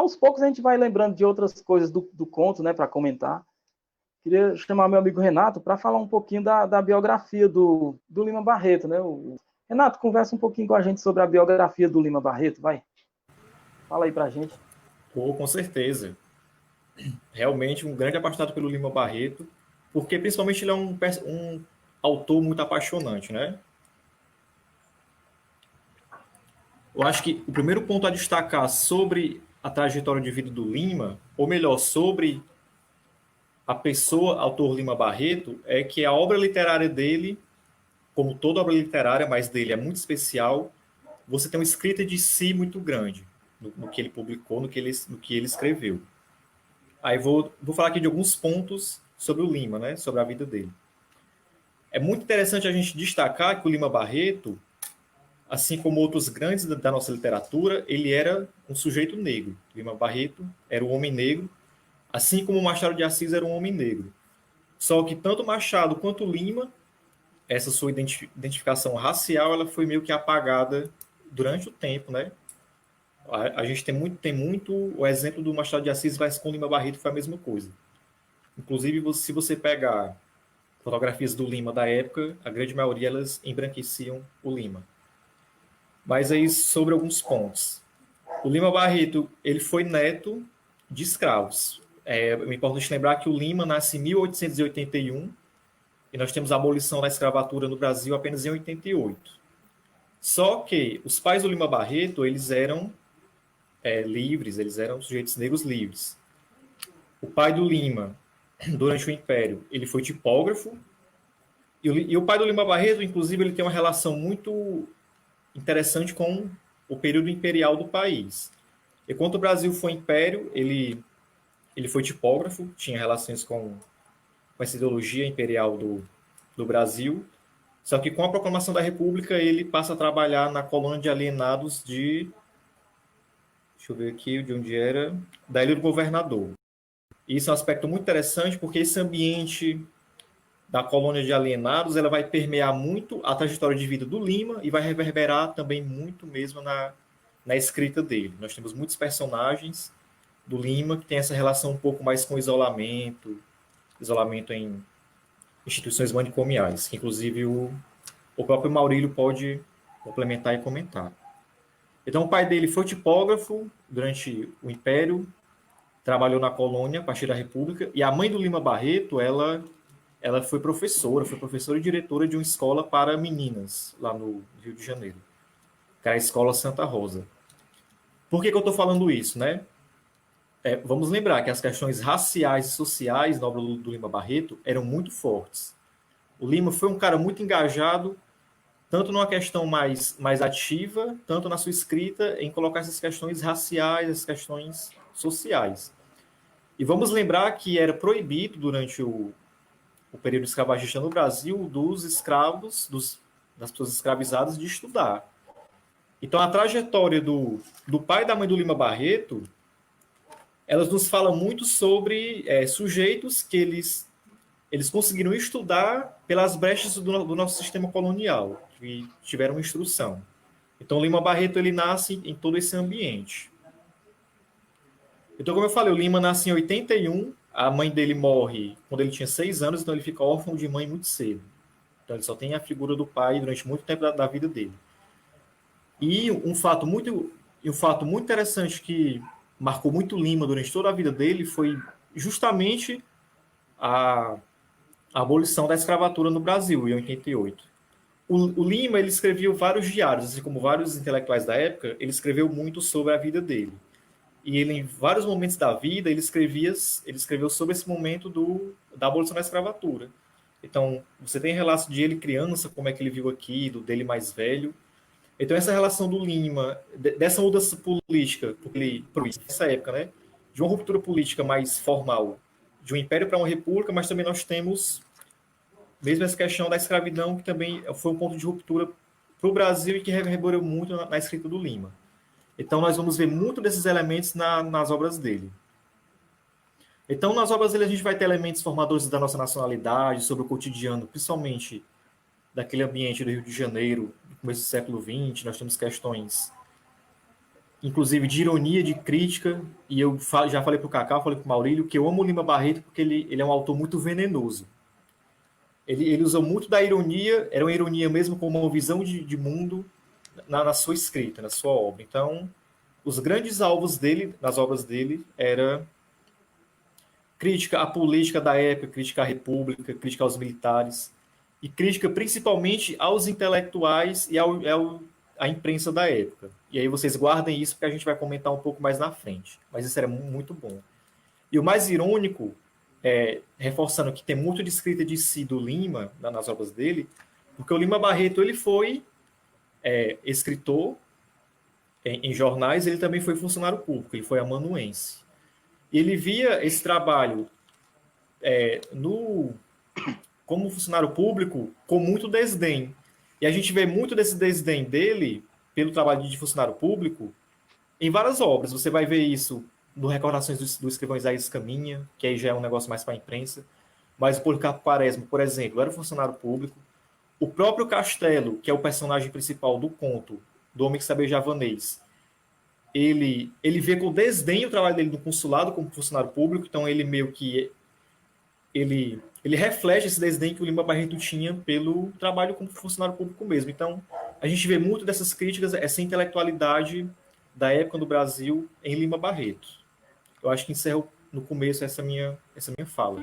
aos poucos a gente vai lembrando de outras coisas do conto, né, para comentar. Queria chamar meu amigo Renato para falar um pouquinho da biografia do Lima Barreto, né? Renato, conversa um pouquinho com a gente sobre a biografia do Lima Barreto, vai. Fala aí pra gente. Pô, com certeza. Realmente um grande apaixonado pelo Lima Barreto, porque principalmente ele é um autor muito apaixonante, né? Eu acho que o primeiro ponto a destacar sobre a trajetória de vida do Lima, ou melhor, sobre a pessoa, autor Lima Barreto, é que a obra literária dele, como toda obra literária, mas dele é muito especial, você tem uma escrita de si muito grande no que ele publicou, no que ele escreveu. Aí vou falar aqui de alguns pontos sobre o Lima, né? Sobre a vida dele. É muito interessante a gente destacar que o Lima Barreto, assim como outros grandes da nossa literatura, ele era um sujeito negro. Lima Barreto era um homem negro, assim como Machado de Assis era um homem negro. Só que tanto Machado quanto Lima, essa sua identificação racial, ela foi meio que apagada durante o tempo, né? A gente tem muito o exemplo do Machado de Assis, mas com Lima Barreto foi a mesma coisa. Inclusive, se você pegar fotografias do Lima da época, a grande maioria elas embranqueciam o Lima. Mas aí sobre alguns pontos. O Lima Barreto, ele foi neto de escravos. É importante lembrar que o Lima nasce em 1881 e nós temos a abolição da escravatura no Brasil apenas em 88. Só que os pais do Lima Barreto, eles eram livres, eles eram sujeitos negros livres. O pai do Lima, durante o Império, ele foi tipógrafo, e o pai do Lima Barreto, inclusive, ele tem uma relação muito interessante com o período imperial do país. Enquanto o Brasil foi império, ele foi tipógrafo, tinha relações com essa ideologia imperial do Brasil, só que com a proclamação da República, ele passa a trabalhar na colônia de alienados de... Deixa eu ver aqui de onde era. Da Ilha do Governador. E isso é um aspecto muito interessante, porque esse ambiente da colônia de alienados, ela vai permear muito a trajetória de vida do Lima e vai reverberar também muito mesmo na escrita dele. Nós temos muitos personagens do Lima que tem essa relação um pouco mais com isolamento em instituições manicomiais, que inclusive o próprio Maurílio pode complementar e comentar. Então o pai dele foi tipógrafo durante o Império, trabalhou na colônia a partir da República, e a mãe do Lima Barreto, ela foi professora e diretora de uma escola para meninas lá no Rio de Janeiro, que era a Escola Santa Rosa. Por que eu estou falando isso, né? Vamos lembrar que as questões raciais e sociais na obra do Lima Barreto eram muito fortes. O Lima foi um cara muito engajado, tanto numa questão mais ativa, tanto na sua escrita, em colocar essas questões raciais, essas questões sociais. E vamos lembrar que era proibido, durante o período escravagista no Brasil, dos escravos, das pessoas escravizadas, de estudar. Então, a trajetória do pai e da mãe do Lima Barreto, elas nos falam muito sobre sujeitos que eles conseguiram estudar pelas brechas do nosso sistema colonial, que tiveram instrução. Então, Lima Barreto ele nasce em todo esse ambiente. Então, como eu falei, o Lima nasce em 81, a mãe dele morre quando ele tinha 6 anos, então ele fica órfão de mãe muito cedo. Então, ele só tem a figura do pai durante muito tempo da vida dele. E um fato muito interessante que marcou muito Lima durante toda a vida dele foi justamente a abolição da escravatura no Brasil, em 88. O Lima ele escreveu vários diários, assim como vários intelectuais da época, ele escreveu muito sobre a vida dele. E ele, em vários momentos da vida, ele escreveu sobre esse momento da abolição da escravatura. Então, você tem relato de ele criança, como é que ele viu aqui, dele mais velho. Então, essa relação do Lima, dessa mudança política, porque nessa época, né, de uma ruptura política mais formal, de um império para uma república, mas também nós temos mesmo essa questão da escravidão, que também foi um ponto de ruptura para o Brasil e que reverberou muito na escrita do Lima. Então, nós vamos ver muito desses elementos nas obras dele. Então, nas obras dele, a gente vai ter elementos formadores da nossa nacionalidade, sobre o cotidiano, principalmente daquele ambiente do Rio de Janeiro, no começo do século XX. Nós temos questões inclusive de ironia, de crítica, e eu já falei para o Cacau, falei para o Maurílio, que eu amo o Lima Barreto porque ele é um autor muito venenoso. Ele usa muito da ironia, era uma ironia mesmo como uma visão de mundo na sua escrita, na sua obra. Então, os grandes alvos dele, nas obras dele, era crítica à política da época, crítica à república, crítica aos militares, e crítica principalmente aos intelectuais e à imprensa da época. E aí vocês guardem isso, porque a gente vai comentar um pouco mais na frente. Mas isso era muito bom. E o mais irônico, reforçando que tem muito de escrita de si do Lima, nas obras dele, porque o Lima Barreto ele foi escritor em jornais, ele também foi funcionário público, ele foi amanuense. Ele via esse trabalho como funcionário público com muito desdém. E a gente vê muito desse desdém dele pelo trabalho de funcionário público em várias obras. Você vai ver isso no Recordações do escrivão Isaías Caminha, que aí já é um negócio mais para a imprensa. Mas o Policarpo Quaresma, por exemplo, era funcionário público. O próprio Castelo, que é o personagem principal do conto do Homem que Sabia Javanês, ele vê com desdém o trabalho dele no consulado como funcionário público, então ele meio que ele reflete esse desdém que o Lima Barreto tinha pelo trabalho como funcionário público mesmo. Então, a gente vê muito dessas críticas, essa intelectualidade da época do Brasil em Lima Barreto. Eu acho que encerro no começo essa minha fala.